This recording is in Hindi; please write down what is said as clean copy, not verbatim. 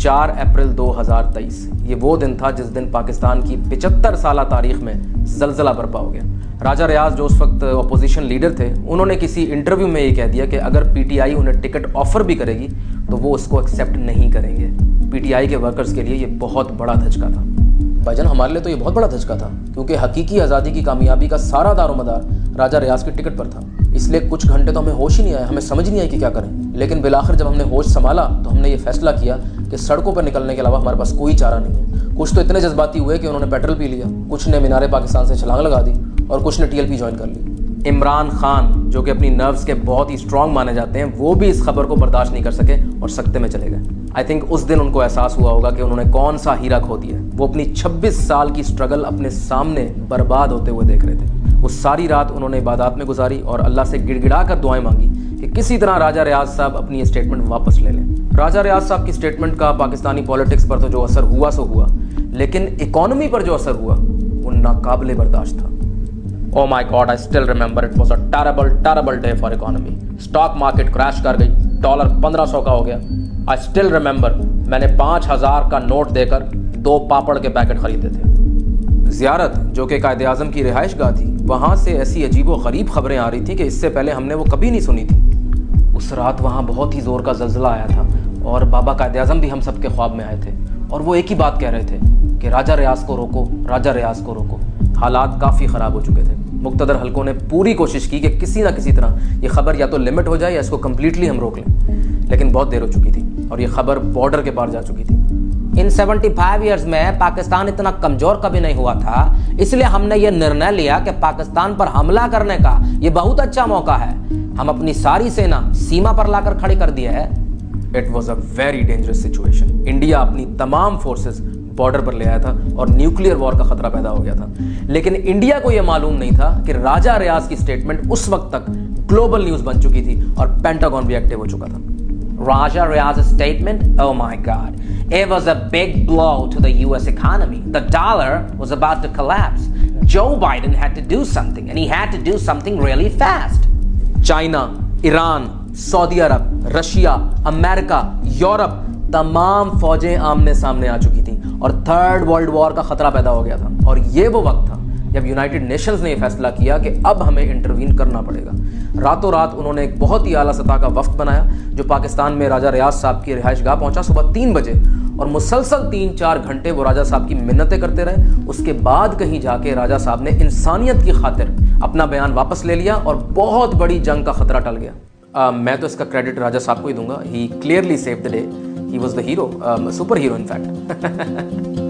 4 अप्रैल 2023 ये वो दिन था जिस दिन पाकिस्तान की 75 साल तारीख में जलजला बरपा हो गया। राजा रियाज जो उस वक्त अपोजिशन लीडर थे, उन्होंने किसी इंटरव्यू में ये कह दिया कि अगर पीटीआई उन्हें टिकट ऑफर भी करेगी तो वो उसको एक्सेप्ट नहीं करेंगे। पीटीआई के वर्कर्स के लिए ये बहुत बड़ा धचका था। भाईजान हमारे लिए तो ये बहुत बड़ा धचका था, क्योंकि हकीकी आज़ादी की कामयाबी का सारा दारोमदार राजा रियाज की टिकट पर था। इसलिए कुछ घंटे तो हमें होश ही नहीं आया, हमें समझ नहीं आई कि क्या करें। लेकिन बिलाखिर जब हमने होश संभाला तो हमने ये फैसला किया कि सड़कों पर निकलने के अलावा हमारे पास कोई चारा नहीं है। कुछ तो इतने जज्बाती हुए कि उन्होंने पेट्रोल पी लिया, कुछ ने मीनारे पाकिस्तान से छलांग लगा दी और कुछ ने टीएलपी ज्वाइन कर ली। इमरान खान जो कि अपनी नर्व्स के बहुत ही स्ट्रांग माने जाते हैं, वो भी इस खबर को बर्दाश्त नहीं कर सके और सख्ते में चले गए। आई थिंक उस दिन उनको एहसास हुआ होगा कि उन्होंने कौन सा हीरा खो दिया। वो अपनी 26 साल की स्ट्रगल अपने सामने बर्बाद होते हुए देख रहे थे। वो सारी रात उन्होंने इबादत में गुजारी और अल्लाह से गिड़गिड़ा कर दुआएं मांगी कि किसी तरह राजा रियाज साहब अपनी स्टेटमेंट वापस ले लें। राजा रियाज साहब की स्टेटमेंट का पाकिस्तानी पॉलिटिक्स पर तो जो असर हुआ सो हुआ, लेकिन इकोनॉमी पर जो असर हुआ वो नाकाबिले बर्दाश्त था। Oh my God, I still remember it was a terrible day for economy. Stock market crash कर गई, डॉलर 1500 का हो गया। I still remember मैंने 5000 का नोट देकर 2 पापड़ के पैकेट खरीदे थे। ज़ियारत जो कि कायदे आज़म की रिहाइश गाह थी, वहाँ से ऐसी अजीबो गरीब खबरें आ रही थी कि इससे पहले हमने वो कभी नहीं सुनी थी। उस रात वहाँ बहुत ही ज़ोर का ज़लज़ला आया था और बाबा कायदे आज़म भी हम सबके ख्वाब में आए थे और वो एक ही बात कह रहे थे कि राजा रियाज को रोको, राजा रियाज को रोको। हालात काफ़ी ख़राब हो चुके थे। मुक़्तदर हलकों ने पूरी कोशिश की कि किसी ना किसी तरह ये खबर या तो लिमिट हो जाए या इसको कम्प्लीटली हम रोक लें, लेकिन बहुत देर हो चुकी थी और ये खबर बॉर्डर के पार जा चुकी थी। इन 75 ईयर्स में पाकिस्तान इतना कमज़ोर कभी नहीं हुआ था, इसलिए हमने ये निर्णय लिया कि पाकिस्तान पर हमला करने का ये बहुत अच्छा मौका है। हम अपनी सारी सेना सीमा पर लाकर खड़ी कर दिया है। It was a very dangerous situation. India अपनी तमाम फोर्सेस बॉर्डर पर ले आया था और न्यूक्लियर वॉर का खतरा पैदा हो गया था। लेकिन इंडिया को यह मालूम नहीं था कि राजा रियाज की स्टेटमेंट उस वक्त तक ग्लोबल न्यूज़ बन चुकी थी और पेंटागन भी एक्टिव हो चुका था। Raja Riaz's statement, oh my God, it was a big blow to the US economy. The dollar was about to collapse. Joe Biden had to do something, and he had to do something really fast. China, Iran, Saudi Arab, Russia, America, Europe, तमाम फौजें आमने सामने आ चुकी थी और थर्ड वर्ल्ड वॉर का खतरा पैदा हो गया था। और ये वो वक्त था जब यूनाइटेड नेशंस ने यह फैसला किया कि अब हमें इंटरवीन करना पड़ेगा। रातों रात उन्होंने एक बहुत ही आला सतह का वफ्द बनाया जो पाकिस्तान में राजा रियाज साहब की रिहाइश गाह पहुंचा सुबह 3 बजे और मुसलसल 3-4 घंटे वो राजा साहब की मिन्नतें करते रहे। उसके बाद कहीं जाके राजा साहब ने इंसानियत की खातिर अपना बयान वापस ले लिया और बहुत बड़ी जंग का खतरा टल गया। मैं तो इसका क्रेडिट राजा साहब को ही दूंगा। He clearly saved the day. He was the hero, super hero in fact.